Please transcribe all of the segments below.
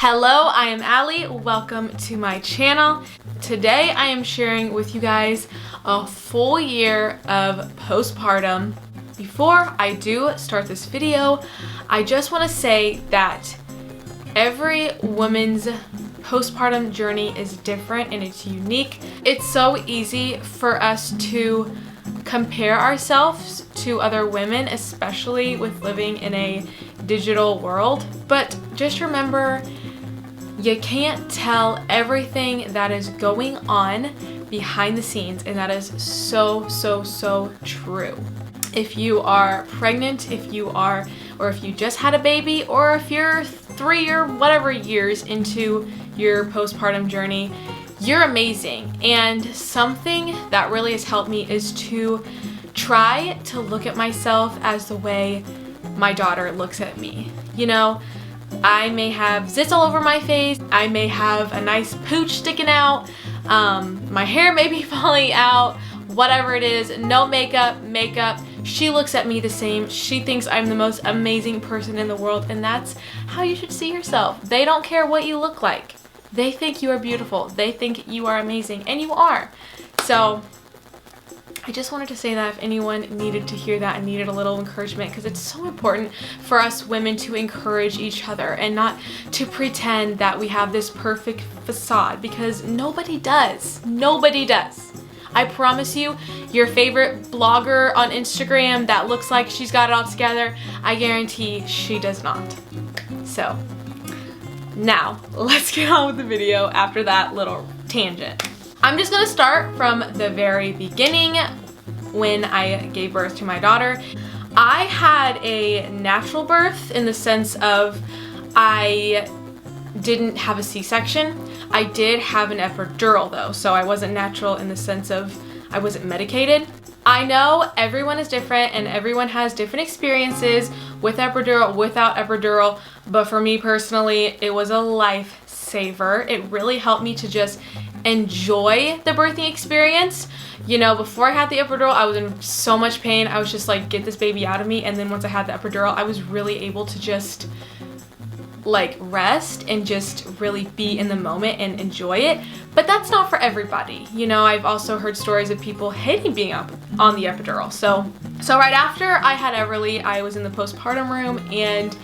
Hello, I am Alli. Welcome to my channel. Today I am sharing with you guys a full year of postpartum. Before I do start this video, I just want to say that every woman's postpartum journey is different and it's unique. It's so easy for us to compare ourselves to other women, especially with living in a digital world. But just remember, you can't tell everything that is going on behind the scenes, and that is so true. If you are pregnant, or if you just had a baby, or if you're 3 or whatever years into your postpartum journey, you're amazing. And something that really has helped me is to try to look at myself as the way my daughter looks at me. You know, I may have zits all over my face, I may have a nice pooch sticking out, my hair may be falling out, whatever it is, no makeup, she looks at me the same. She thinks I'm the most amazing person in the world, and that's how you should see yourself. They don't care what you look like. They think you are beautiful. They think you are amazing, and you are. So I just wanted to say that if anyone needed to hear that and needed a little encouragement, because it's so important for us women to encourage each other and not to pretend that we have this perfect facade, because nobody does. Nobody does. I promise you, your favorite blogger on Instagram that looks like she's got it all together, I guarantee she does not. So now let's get on with the video after that little tangent. I'm just gonna start from the very beginning when I gave birth to my daughter. I had a natural birth in the sense of I didn't have a C-section. I did have an epidural though, so I wasn't natural in the sense of I wasn't medicated. I know everyone is different and everyone has different experiences with epidural, without epidural, but for me personally, it was a lifesaver. It really helped me to just enjoy the birthing experience. You know, before I had the epidural, I was in so much pain. I was just like, get this baby out of me. And then once I had the epidural, I was really able to just like rest and just really be in the moment and enjoy it. But that's not for everybody. You know, I've also heard stories of people hating being up on the epidural. So right after I had Everly, I was in the postpartum room and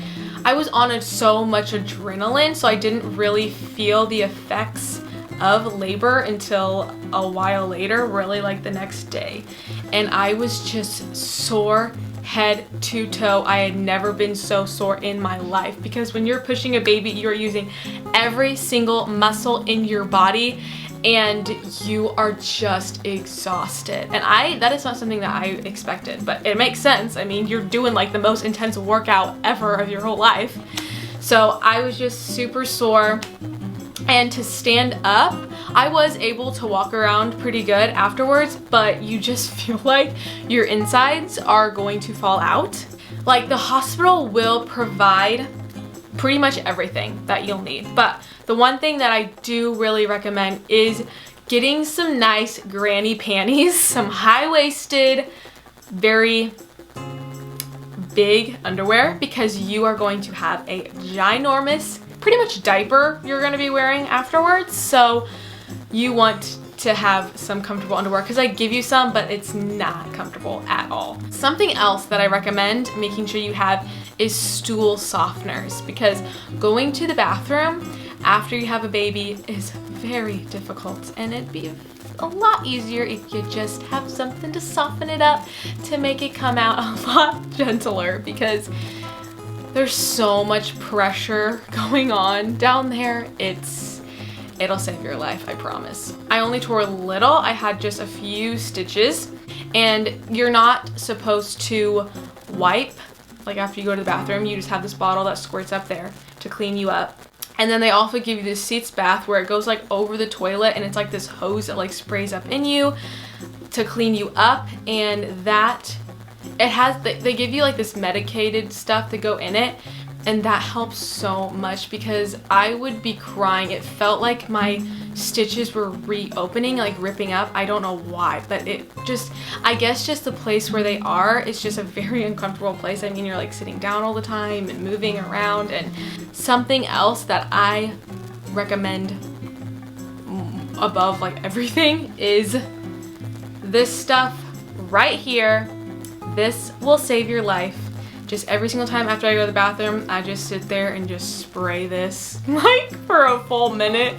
I was on so much adrenaline, so I didn't really feel the effects of labor until a while later, really like the next day. And I was just sore head to toe. I had never been so sore in my life, because when you're pushing a baby, you're using every single muscle in your body and you are just exhausted. And that is not something that I expected, but it makes sense. I mean, you're doing like the most intense workout ever of your whole life. So I was just super sore. And to stand up, I was able to walk around pretty good afterwards, but you just feel like your insides are going to fall out. Like, the hospital will provide pretty much everything that you'll need, but the one thing that I do really recommend is getting some nice granny panties, some high-waisted, very big underwear, because you are going to have a ginormous pretty much diaper you're going to be wearing afterwards. So you want to have some comfortable underwear, because I give you some, but it's not comfortable at all. Something else that I recommend making sure you have is stool softeners, because going to the bathroom after you have a baby is very difficult, and it'd be a lot easier if you just have something to soften it up to make it come out a lot gentler, because there's so much pressure going on down there. It'll save your life, I promise. I only tore a little. I had just a few stitches, and you're not supposed to wipe like after you go to the bathroom. You just have this bottle that squirts up there to clean you up. And then they also give you this seats bath where it goes like over the toilet, and it's like this hose that like sprays up in you to clean you up. And that they give you like this medicated stuff to go in it, And that helps so much because I would be crying. It felt like my stitches were reopening, like ripping up. I don't know why, but it just, I guess just the place where they are, it's just a very uncomfortable place. I mean, you're like sitting down all the time and moving around. And something else that I recommend above like everything is this stuff right here. This will save your life. Just every single time after I go to the bathroom, I just sit there and just spray this like for a full minute,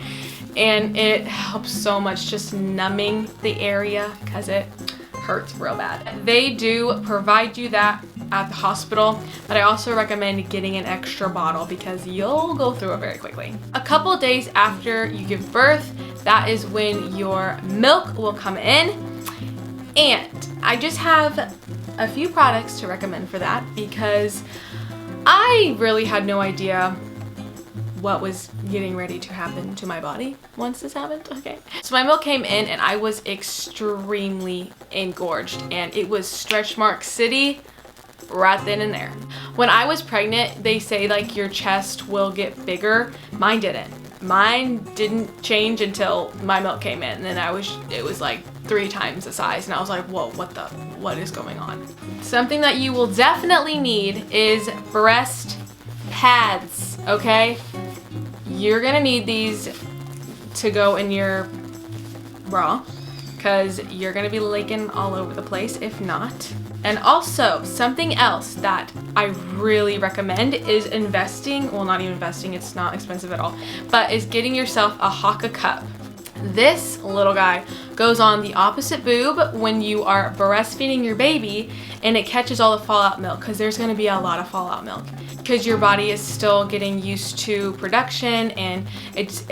and it helps so much, just numbing the area because it hurts real bad. They do provide you that at the hospital, but I also recommend getting an extra bottle because you'll go through it very quickly. A couple days after you give birth, that is when your milk will come in, and I just have a few products to recommend for that because I really had no idea what was getting ready to happen to my body once this happened. Okay, so my milk came in and I was extremely engorged, and it was stretch mark city right then and there. When I was pregnant, they say like your chest will get bigger. Mine didn't. Mine didn't change until my milk came in, and then it was like 3 times the size, and I was like, whoa, what is going on? Something that you will definitely need is breast pads, okay? You're gonna need these to go in your bra because you're gonna be leaking all over the place if not. And also, something else that I really recommend is investing, well, not even investing, it's not expensive at all, but is getting yourself a Haka cup. This little guy goes on the opposite boob when you are breastfeeding your baby, and it catches all the fallout milk because there's going to be a lot of fallout milk because your body is still getting used to production, and it's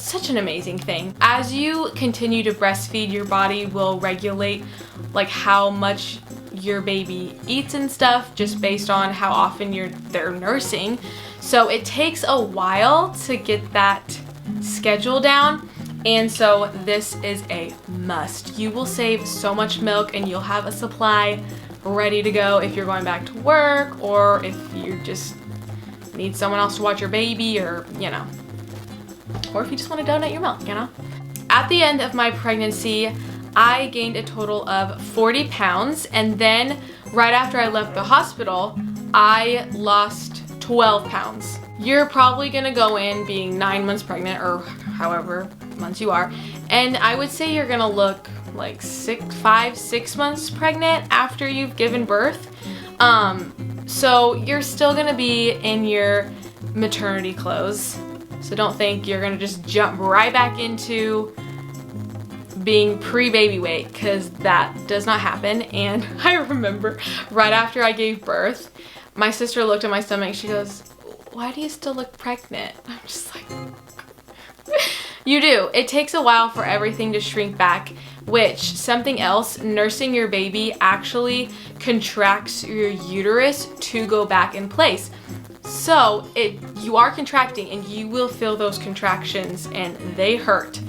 such an amazing thing. As you continue to breastfeed, your body will regulate like how much your baby eats and stuff just based on how often they're nursing. So it takes a while to get that schedule down, and so this is a must. You will save so much milk, and you'll have a supply ready to go if you're going back to work, or if you just need someone else to watch your baby, or you know, or if you just want to donate your milk, you know. At the end of my pregnancy, I gained a total of 40 pounds, and then right after I left the hospital, I lost 12 pounds. You're probably gonna go in being 9 months pregnant, or however months you are, and I would say you're gonna look like 6 months pregnant after you've given birth. So you're still gonna be in your maternity clothes, so don't think you're gonna just jump right back into being pre-baby weight, because that does not happen. And I remember right after I gave birth, my sister looked at my stomach, she goes, "Why do you still look pregnant?" I'm just like, you do. It takes a while for everything to shrink back, which, something else, nursing your baby actually contracts your uterus to go back in place. So you are contracting, and you will feel those contractions, and they hurt.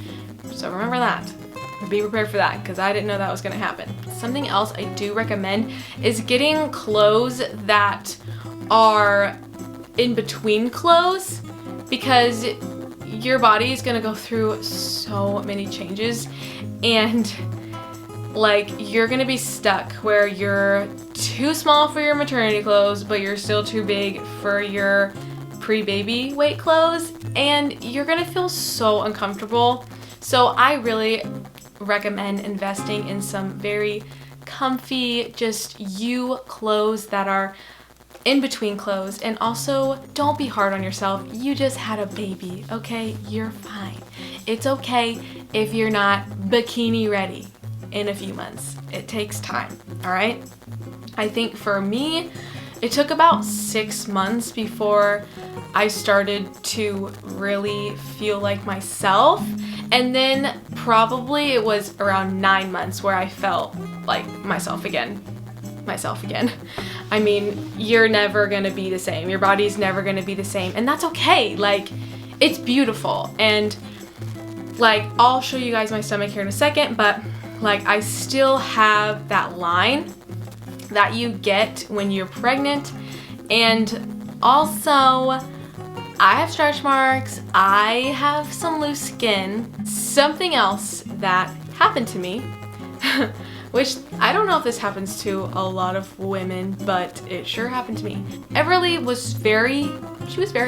So remember that. Be prepared for that, because I didn't know that was going to happen. Something else I do recommend is getting clothes that are in between clothes, because your body is going to go through so many changes, and like you're going to be stuck where you're too small for your maternity clothes, but you're still too big for your pre-baby weight clothes, and you're going to feel so uncomfortable. So I really recommend investing in some very comfy, just you clothes that are in between clothes. And also, don't be hard on yourself. You just had a baby, okay? You're fine. It's okay if you're not bikini ready in a few months. It takes time, all right? I think for me, it took about 6 months before I started to really feel like myself. And then probably it was around 9 months where I felt like myself again. I mean, you're never gonna be the same. Your body's never gonna be the same, and that's okay. Like, it's beautiful. And like, I'll show you guys my stomach here in a second, but like, I still have that line that you get when you're pregnant, and Also, I have stretch marks, I have some loose skin. Something else that happened to me, which I don't know if this happens to a lot of women, but it sure happened to me. Everly was very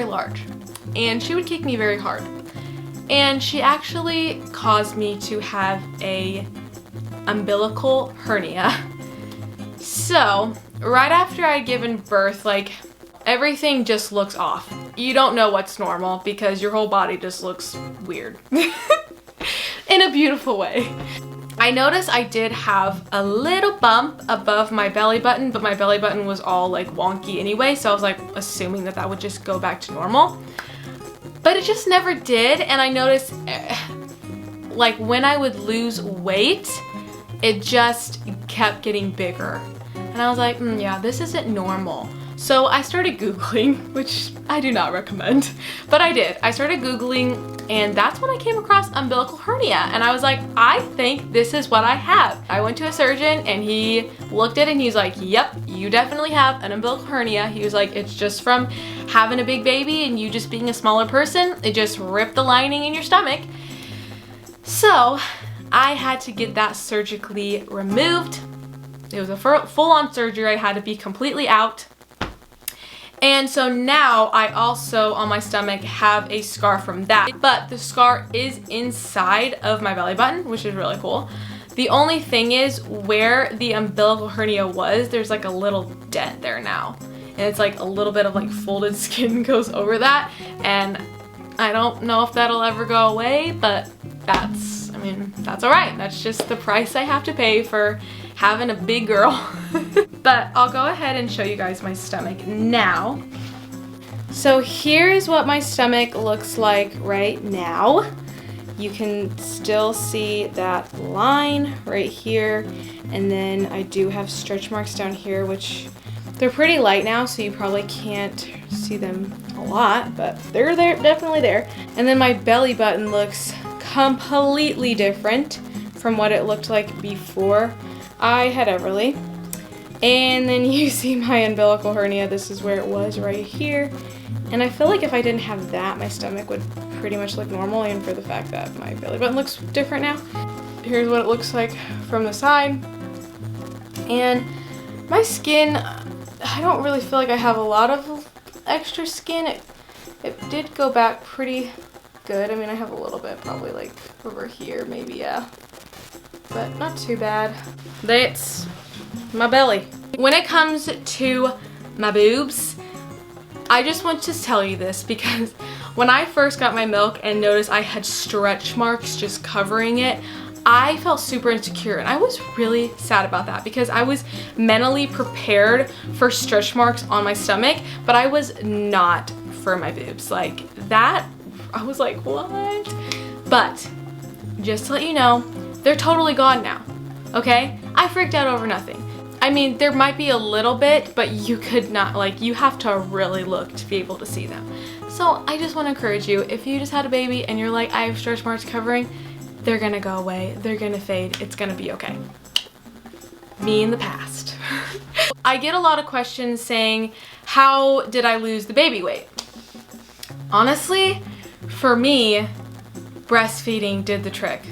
large, and she would kick me very hard. And she actually caused me to have a umbilical hernia. So, right after I'd given birth, like, everything just looks off. You don't know what's normal because your whole body just looks weird. In a beautiful way. I noticed I did have a little bump above my belly button, but my belly button was all like wonky anyway, so I was like assuming that that would just go back to normal. But it just never did, and I noticed like when I would lose weight, it just kept getting bigger. And I was like, yeah, this isn't normal. So I started Googling, which I do not recommend, but I did. I started Googling, and that's when I came across umbilical hernia. And I was like, I think this is what I have. I went to a surgeon and he looked at it and he's like, yep, you definitely have an umbilical hernia. He was like, it's just from having a big baby and you just being a smaller person. It just ripped the lining in your stomach. So I had to get that surgically removed. It was a full-on surgery. I had to be completely out. And so now I also, on my stomach, have a scar from that. But the scar is inside of my belly button, which is really cool. The only thing is where the umbilical hernia was, there's like a little dent there now. And it's like a little bit of like folded skin goes over that. And I don't know if that'll ever go away, but that's all right. That's just the price I have to pay for having a big girl. But I'll go ahead and show you guys my stomach now. So here's what my stomach looks like right now. You can still see that line right here. And then I do have stretch marks down here, which they're pretty light now, so you probably can't see them a lot, but they're there, definitely there. And then my belly button looks completely different from what it looked like before I had Everly. And then you see my umbilical hernia. This is where it was right here. And I feel like if I didn't have that, my stomach would pretty much look normal, and for the fact that my belly button looks different now. Here's what it looks like from the side. And my skin, I don't really feel like I have a lot of extra skin. It did go back pretty good. I mean, I have a little bit, probably like over here, maybe, yeah. But not too bad. That's my belly. When it comes to my boobs, I just want to tell you this because when I first got my milk and noticed I had stretch marks just covering it, I felt super insecure, and I was really sad about that because I was mentally prepared for stretch marks on my stomach, but I was not for my boobs. Like that, I was like, what? But just to let you know, they're totally gone now, okay? I freaked out over nothing. I mean, there might be a little bit, but you could not, like, you have to really look to be able to see them. So I just want to encourage you, if you just had a baby and you're like, I have stretch marks covering, they're gonna go away, they're gonna fade, it's gonna be okay. Me in the past. I get a lot of questions saying, how did I lose the baby weight? Honestly, for me, breastfeeding did the trick.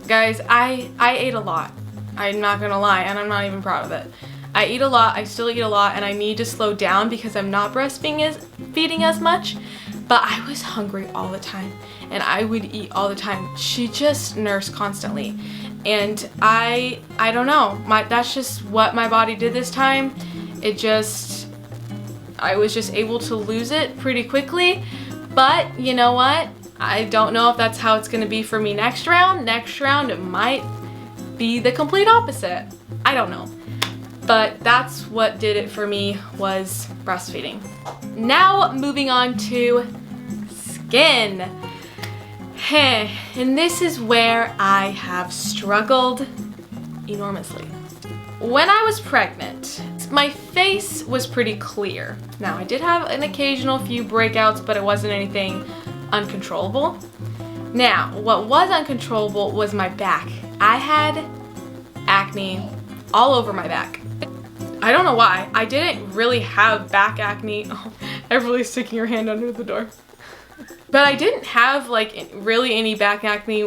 Guys, I ate a lot. I'm not gonna lie, and I'm not even proud of it. I eat a lot, I still eat a lot, and I need to slow down because I'm not breastfeeding as much, but I was hungry all the time, and I would eat all the time. She just nursed constantly, and I don't know, that's just what my body did this time. I was just able to lose it pretty quickly, but you know what? I don't know if that's how it's gonna be for me next round. Next round, it might be the complete opposite. I don't know. But that's what did it for me, was breastfeeding. Now moving on to skin. And this is where I have struggled enormously. When I was pregnant, my face was pretty clear. Now I did have an occasional few breakouts, but it wasn't anything uncontrollable. Now, what was uncontrollable was my back. I had acne all over my back. I don't know why. I didn't really have back acne Everly's sticking her hand under the door. But I didn't have like really any back acne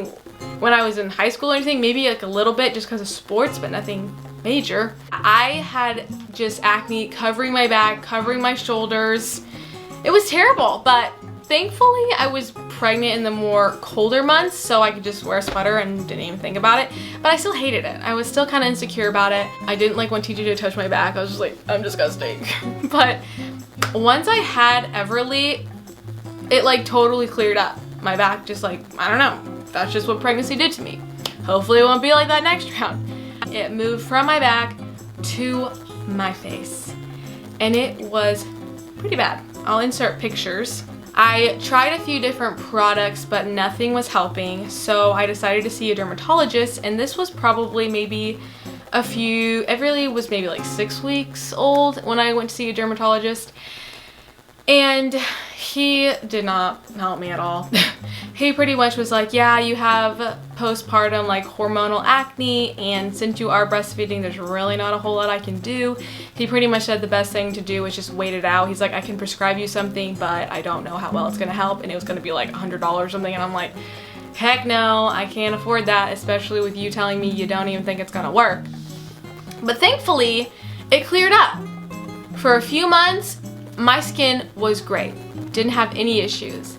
when I was in high school or anything. Maybe like a little bit just because of sports, but nothing major. I had just acne covering my back, covering my shoulders. It was terrible, but thankfully I was pregnant in the more colder months, so I could just wear a sweater and didn't even think about it. But I still hated it. I was still kind of insecure about it. I didn't like want TJ to touch my back. I was just like, I'm disgusting. But once I had Everly, it like totally cleared up. My back just like, I don't know. That's just what pregnancy did to me. Hopefully it won't be like that next round. It moved from my back to my face. And it was pretty bad. I'll insert pictures. I tried a few different products, but nothing was helping. So I decided to see a dermatologist, and this was probably maybe Everly was maybe like 6 weeks old when I went to see a dermatologist. And he did not help me at all. He pretty much was like, yeah, you have postpartum like hormonal acne, and since you are breastfeeding, there's really not a whole lot I can do. He pretty much said the best thing to do is just wait it out. He's like, I can prescribe you something, but I don't know how well it's gonna help, and it was gonna be like $100 or something, and I'm like, heck no, I can't afford that, especially with you telling me you don't even think it's gonna work. But thankfully, it cleared up. For a few months, my skin was great, didn't have any issues.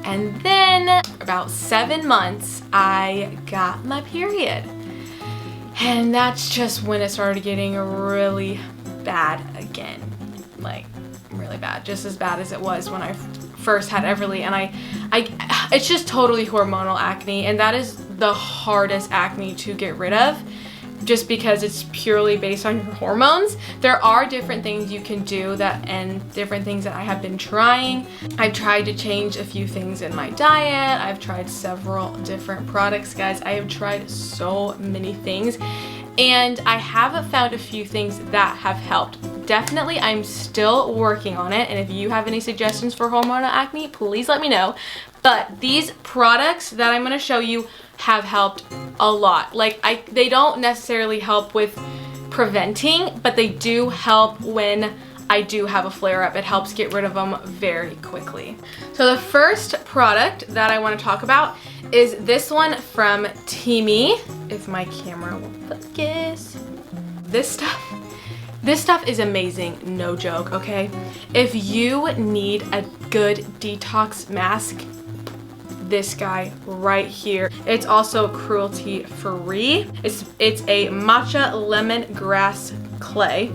And then about 7 months, I got my period. And that's just when it started getting really bad again. Like, really bad, just as bad as it was when I first had Everly. And it's just totally hormonal acne, and that is the hardest acne to get rid of, just because it's purely based on your hormones. There are different things you can do and different things that I have been trying. I've tried to change a few things in my diet. I've tried several different products, guys. I have tried so many things, and I have found a few things that have helped. Definitely, I'm still working on it, and if you have any suggestions for hormonal acne, please let me know. But these products that I'm gonna show you have helped a lot. Like, they don't necessarily help with preventing, but they do help when I do have a flare-up. It helps get rid of them very quickly. So the first product that I want to talk about is this one from TEAMI. If my camera will focus. This stuff is amazing, no joke, okay? If you need a good detox mask, this guy right here. It's also cruelty free. It's a matcha lemongrass clay.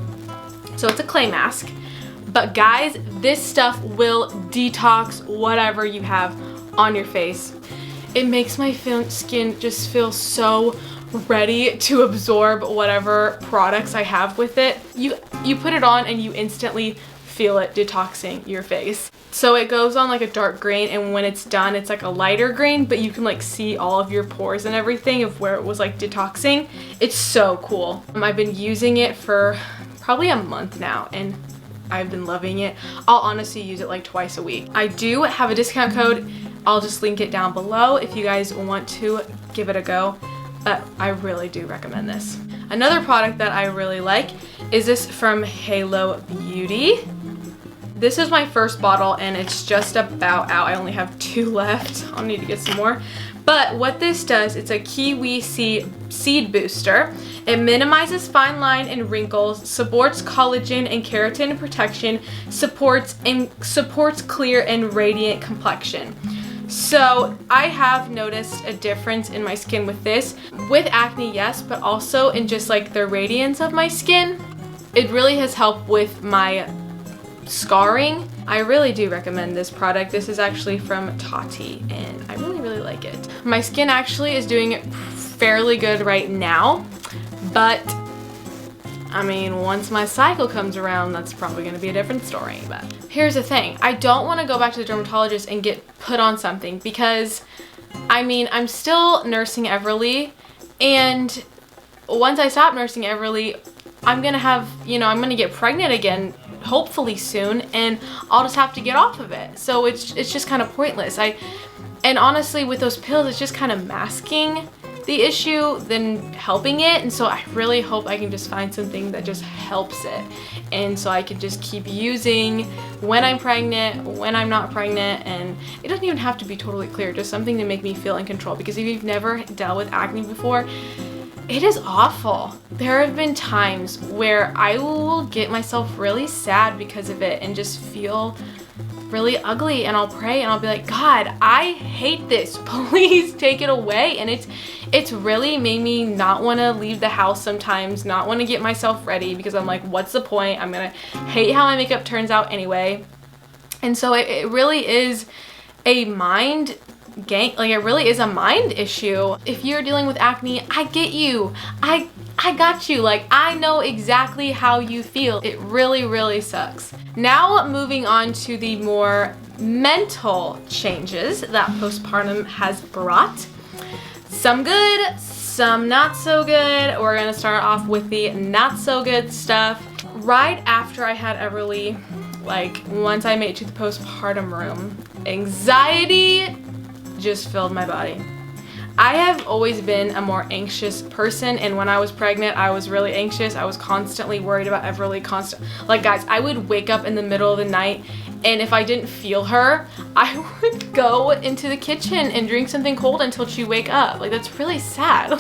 So it's a clay mask. But guys, this stuff will detox whatever you have on your face. It makes my skin just feel so ready to absorb whatever products I have with it. You put it on and you instantly feel it detoxing your face. So it goes on like a dark green, and when it's done, it's like a lighter green, but you can like see all of your pores and everything of where it was like detoxing. It's so cool. I've been using it for probably a month now, and I've been loving it. I'll honestly use it like twice a week. I do have a discount code. I'll just link it down below if you guys want to give it a go. But I really do recommend this. Another product that I really like is this from Halo Beauty. This is my first bottle, and it's just about out. I only have 2 left. I'll need to get some more. But what this does, it's a kiwi seed booster. It minimizes fine line and wrinkles, supports collagen and keratin protection, supports clear and radiant complexion. So I have noticed a difference in my skin with this. With acne, yes, but also in just like the radiance of my skin. It really has helped with my scarring. I really do recommend this product. This is actually from Tati, and I really like it. My skin actually is doing fairly good right now, but I mean, once my cycle comes around, that's probably gonna be a different story. But here's the thing, I don't wanna go back to the dermatologist and get put on something, because I mean, I'm still nursing Everly, and once I stop nursing Everly, I'm gonna have, I'm gonna get pregnant again, hopefully soon, and I'll just have to get off of it. So it's just kind of pointless. And honestly, with those pills, it's just kind of masking the issue than helping it. And so I really hope I can just find something that just helps it. And so I can just keep using when I'm pregnant, when I'm not pregnant, and it doesn't even have to be totally clear, just something to make me feel in control. Because if you've never dealt with acne before, it is awful. There have been times where I will get myself really sad because of it and just feel really ugly, and I'll pray and I'll be like, God, I hate this, please take it away. And it's really made me not want to leave the house sometimes, not want to get myself ready, because I'm like, what's the point? I'm gonna hate how my makeup turns out anyway. And so it really is a mind game, like it really is a mind issue. If you're dealing with acne, I get you. I got you. Like, I know exactly how you feel. It really, really sucks. Now moving on to the more mental changes that postpartum has brought. Some good, some not so good. We're gonna start off with the not so good stuff. Right after I had Everly, like once I made it to the postpartum room, anxiety just filled my body. I have always been a more anxious person, and when I was pregnant, I was really anxious. I was constantly worried about Everly, like guys, I would wake up in the middle of the night, and if I didn't feel her, I would go into the kitchen and drink something cold until she'd wake up. Like, that's really sad.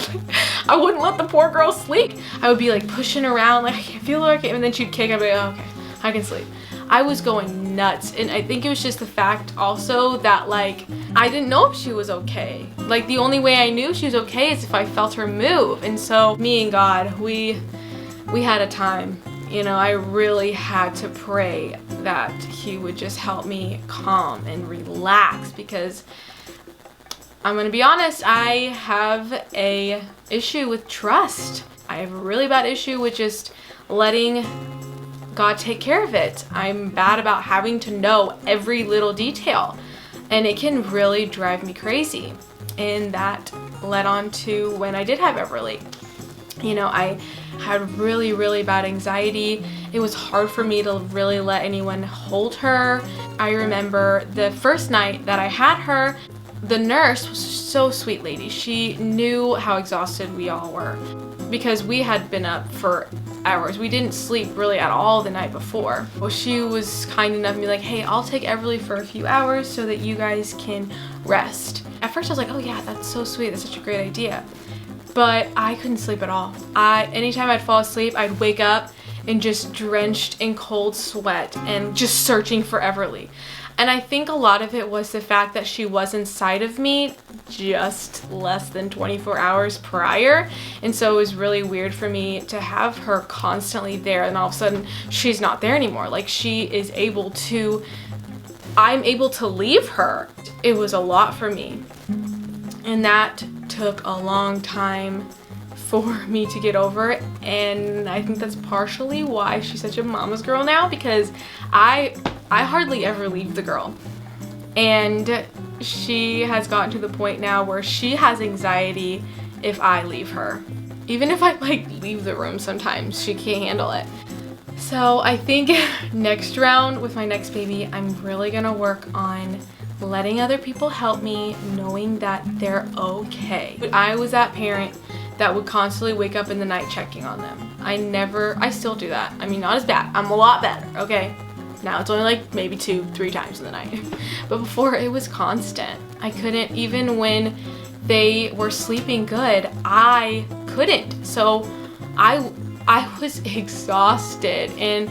I wouldn't let the poor girl sleep. I would be like pushing around, like, I can't feel her, and then she'd kick. I'd be like, oh, okay, I can sleep. I was going nuts, and I think it was just the fact also that, like, I didn't know if she was okay. Like, the only way I knew she was okay is if I felt her move. And so me and God, we had a time. You know, I really had to pray that he would just help me calm and relax, because I'm gonna be honest, I have a issue with trust. I have a really bad issue with just letting God take care of it. I'm bad about having to know every little detail, and it can really drive me crazy. And that led on to when I did have Everly. You know, I had really, really bad anxiety. It was hard for me to really let anyone hold her. I remember the first night that I had her, the nurse was so sweet lady. She knew how exhausted we all were because we had been up for hours. We didn't sleep really at all the night before. Well, she was kind enough to be like, hey, I'll take Everly for a few hours so that you guys can rest. At first I was like, oh yeah, that's so sweet. That's such a great idea. But I couldn't sleep at all. Anytime I'd fall asleep, I'd wake up and just drenched in cold sweat and just searching for Everly. And I think a lot of it was the fact that she was inside of me just less than 24 hours prior. And so it was really weird for me to have her constantly there, and all of a sudden she's not there anymore. Like, I'm able to leave her. It was a lot for me. And that took a long time for me to get over it. And I think that's partially why she's such a mama's girl now, because I hardly ever leave the girl. And she has gotten to the point now where she has anxiety if I leave her. Even if I like leave the room sometimes, she can't handle it. So I think next round with my next baby, I'm really gonna work on letting other people help me, knowing that they're okay. I was that parent that would constantly wake up in the night checking on them. I still do that. I mean, not as bad. I'm a lot better, okay? Now it's only like maybe 2-3 times in the night. But before, it was constant. I couldn't, even when they were sleeping good, I couldn't. So I was exhausted, and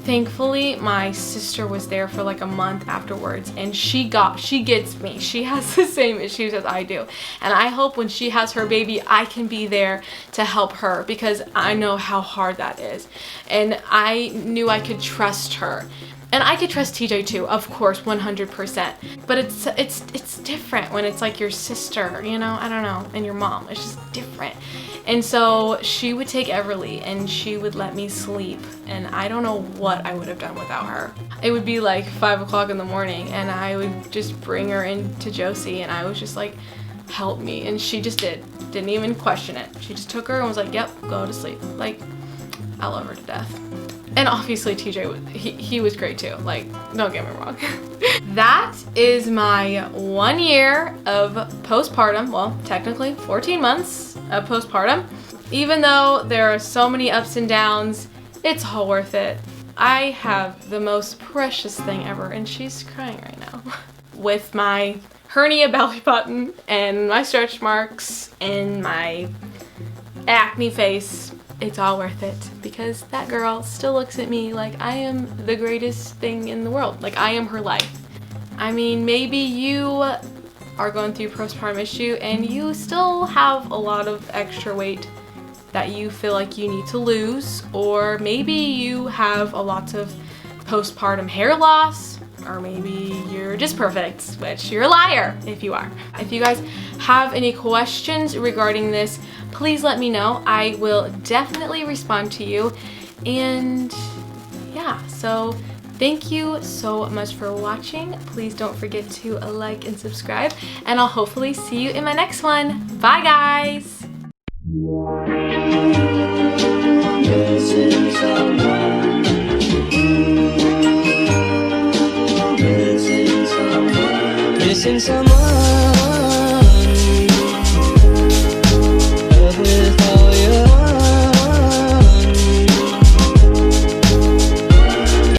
thankfully my sister was there for like a month afterwards, and she gets me. She has the same issues as I do. And I hope when she has her baby, I can be there to help her, because I know how hard that is. And I knew I could trust her. And I could trust TJ too, of course, 100%. But it's different when it's like your sister, you know, I don't know, and your mom. It's just different. And so she would take Everly and she would let me sleep, and I don't know what I would have done without her. It would be like 5 o'clock in the morning, and I would just bring her into Josie, and I was just like, help me. And she just didn't even question it. She just took her and was like, yep, go to sleep. Like, I love her to death. And obviously TJ, he was great too, like, don't get me wrong. That is my 1 year of postpartum, well, technically 14 months of postpartum. Even though there are so many ups and downs, it's all worth it. I have the most precious thing ever, and she's crying right now. With my hernia belly button and my stretch marks and my acne face, it's all worth it because that girl still looks at me like I am the greatest thing in the world. Like I am her life. I mean, maybe you are going through postpartum issue and you still have a lot of extra weight that you feel like you need to lose, or maybe you have a lot of postpartum hair loss, or maybe you're just perfect, which you're a liar if you are. If you guys have any questions regarding this, please let me know. I will definitely respond to you. And yeah, so thank you so much for watching. Please don't forget to like and subscribe, and I'll hopefully see you in my next one. Bye guys! Missing someone